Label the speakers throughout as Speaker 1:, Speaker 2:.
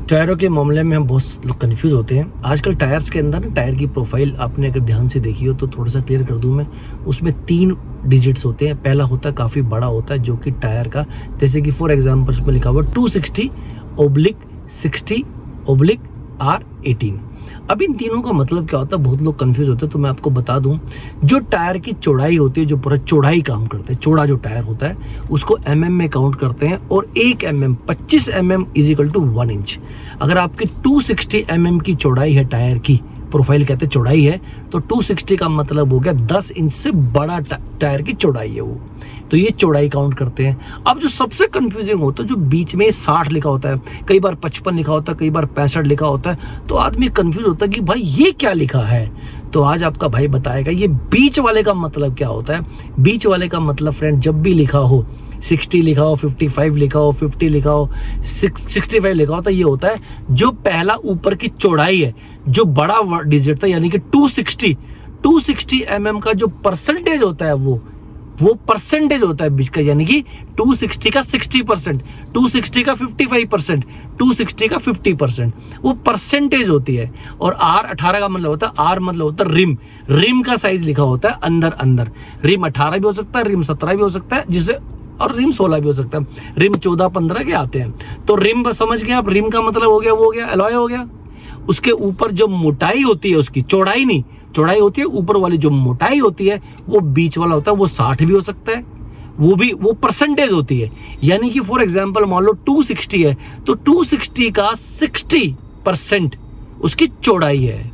Speaker 1: टायरों के मामले में हम बहुत लोग कंफ्यूज होते हैं। आजकल टायर्स के अंदर ना टायर की प्रोफाइल आपने अगर ध्यान से देखी हो तो थोड़ा सा क्लियर कर दूं मैं। उसमें 3 डिजिट्स होते हैं। पहला होता है काफ़ी बड़ा होता है जो कि टायर का, जैसे कि फॉर एग्जांपल उसमें लिखा हुआ 260/60/R18। अब इन तीनों का मतलब क्या होता है, बहुत लोग कंफ्यूज होते हैं। तो मैं आपको बता दूं, जो टायर की चौड़ाई होती है, जो पूरा चौड़ाई काम करते हैं, चौड़ा जो टायर होता है उसको mm में काउंट करते हैं। और 1 mm 25 mm is equal to 1 inch. अगर आपकी 260 mm की चौड़ाई है, टायर की प्रोफाइल कहते हैं चौड़ाई है, तो 260 का मतलब हो गया 10 इंच से बड़ा टायर की चौड़ाई है वो। तो ये चौड़ाई काउंट करते हैं। अब जो सबसे कंफ्यूजिंग होता है, जो बीच में 60 लिखा होता है, कई बार 55 लिखा होता है, कई बार 65 लिखा होता है, तो आदमी कंफ्यूज होता है कि भाई ये क्या लिखा है। तो आज आपका भाई बताएगा ये बीच वाले का मतलब क्या होता है। बीच वाले का मतलब फ्रेंड, जब भी लिखा हो 60 लिखा हो, 55 लिखा हो, 50 लिखा हो, 65 लिखा हो, तो ये होता है जो पहला ऊपर की चौड़ाई है, जो बड़ा डिजिट था, यानी कि 260 mm का जो परसेंटेज होता है वो परसेंटेज होता है बीच का, यानी कि 260 का 60%, 260 का 55%, 260 का 50%, वो परसेंटेज होती है। और R18 का मतलब होता है, R मतलब होता है रिम का साइज लिखा होता है अंदर। रिम 18 भी हो सकता है, रिम 17 भी हो सकता है, जिसे और रिम 16 भी हो सकता है। रिम 14-15 के आते हैं। तो रिम समझ गए आप, रिम का मतलब हो गया, वो हो गया एलॉय हो गया। उसके ऊपर जो मोटाई होती है, उसकी चौड़ाई नहीं, चौड़ाई होती है ऊपर वाली, जो मोटाई होती है वो बीच वाला होता है, वो 60 भी हो सकता है, वो परसेंटेज होती है। यानी कि फॉर एग्जांपल मान लो 260 है, तो 260 का 60% उसकी चौड़ाई है।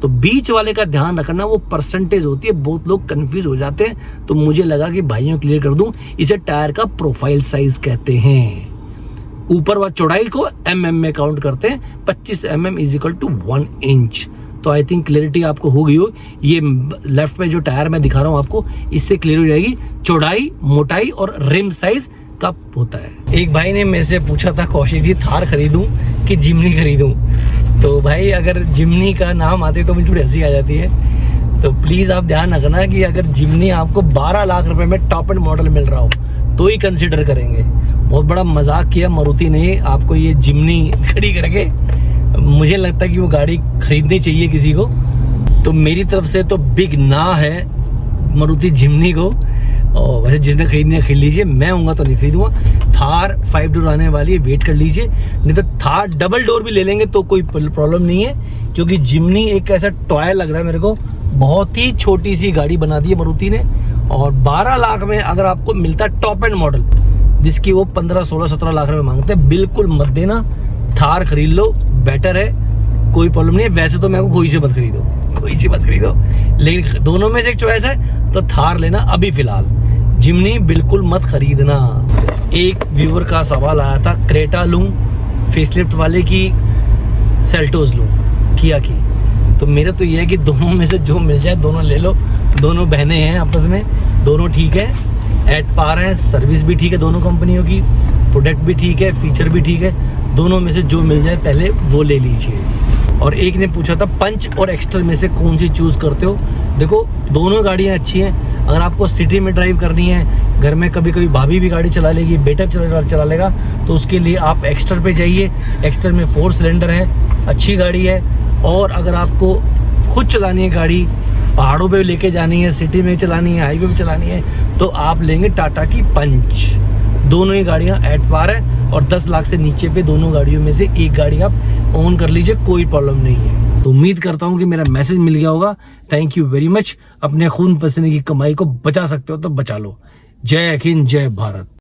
Speaker 1: तो बीच वाले का ध्यान रखना, वो परसेंटेज होती है। बहुत लोग कंफ्यूज हो जाते हैं, तो मुझे लगा कि भाइयों क्लियर कर दूं, इसे टायर का प्रोफाइल साइज कहते हैं। ऊपर वाली चौड़ाई को mm में काउंट करते हैं। 25 mm is equal to 1 inch. तो आई थिंक क्लियरिटी आपको हो गई हो। ये लेफ्ट में जो टायर मैं दिखा रहा हूँ आपको, इससे क्लियर हो जाएगी चौड़ाई, मोटाई और रिम साइज कब होता है। एक भाई ने मेरे से पूछा था, कौशिक जी थार खरीदूं कि जिमनी खरीदूं। तो भाई अगर जिमनी का नाम आते तो मुझे थोड़ी हंसी आ जाती है। तो प्लीज़ आप ध्यान रखना कि अगर जिमनी आपको 12 लाख रुपए में टॉप एंड मॉडल मिल रहा हो तो ही कंसिडर करेंगे। बहुत बड़ा मजाक किया मारुति ने आपको ये जिमनी खड़ी करके। मुझे लगता है कि वो गाड़ी खरीदनी चाहिए किसी को। तो मेरी तरफ से तो बिग ना है मारुति जिमनी को। और वैसे जिसने खरीदनी है खरीद लीजिए, मैं हूँगा तो नहीं खरीदूंगा। थार 5 डोर आने वाली है, वेट कर लीजिए। नहीं तो थार डबल डोर भी ले लेंगे तो कोई प्रॉब्लम नहीं है, क्योंकि जिमनी एक ऐसा टॉय लग रहा है मेरे को। बहुत ही छोटी सी गाड़ी बना दी है मारुति ने। और 12 लाख में अगर आपको मिलता है टॉप एंड मॉडल, जिसकी वो 15, 16, 17 लाख रुपए मांगते हैं, बिल्कुल मत देना। थार खरीद लो, बेटर है, कोई प्रॉब्लम नहीं है। वैसे तो मैं को कोई सी मत खरीदो, लेकिन दोनों में से एक चॉइस है तो थार लेना अभी फिलहाल। जिमनी बिल्कुल मत खरीदना। एक व्यूअर का सवाल आया था, क्रेटा लूं, फेसलिफ्ट वाले की सेल्टोस लूं, किया की। तो मेरा तो ये है कि दोनों में से जो मिल जाए दोनों ले लो। दोनों बहनें हैं आपस में, दोनों ठीक है, एट पार है, सर्विस भी ठीक है दोनों कंपनियों की, प्रोडक्ट भी ठीक है, फीचर भी ठीक है। दोनों में से जो मिल जाए पहले वो ले लीजिए। और एक ने पूछा था पंच और एक्स्टर में से कौन सी चूज़ करते हो। देखो दोनों गाड़ियाँ अच्छी हैं। अगर आपको सिटी में ड्राइव करनी है, घर में कभी कभी भाभी भी गाड़ी चला लेगी, बेटा चला लेगा, तो उसके लिए आप एक्स्टर पे जाइए। एक्स्टर में 4 सिलेंडर है, अच्छी गाड़ी है। और अगर आपको खुद चलानी है गाड़ी, पहाड़ों पे लेके जानी है, सिटी में चलानी है, हाईवे पे चलानी है, तो आप लेंगे टाटा की पंच। दोनों ही गाड़ियाँ एट पार है। और 10 लाख से नीचे पे दोनों गाड़ियों में से एक गाड़ी आप ओन कर लीजिए, कोई प्रॉब्लम नहीं है। तो उम्मीद करता हूँ कि मेरा मैसेज मिल गया होगा। Thank you very much. अपने खून पसीने की कमाई को बचा सकते हो तो बचा लो। जय हिंद, जय भारत।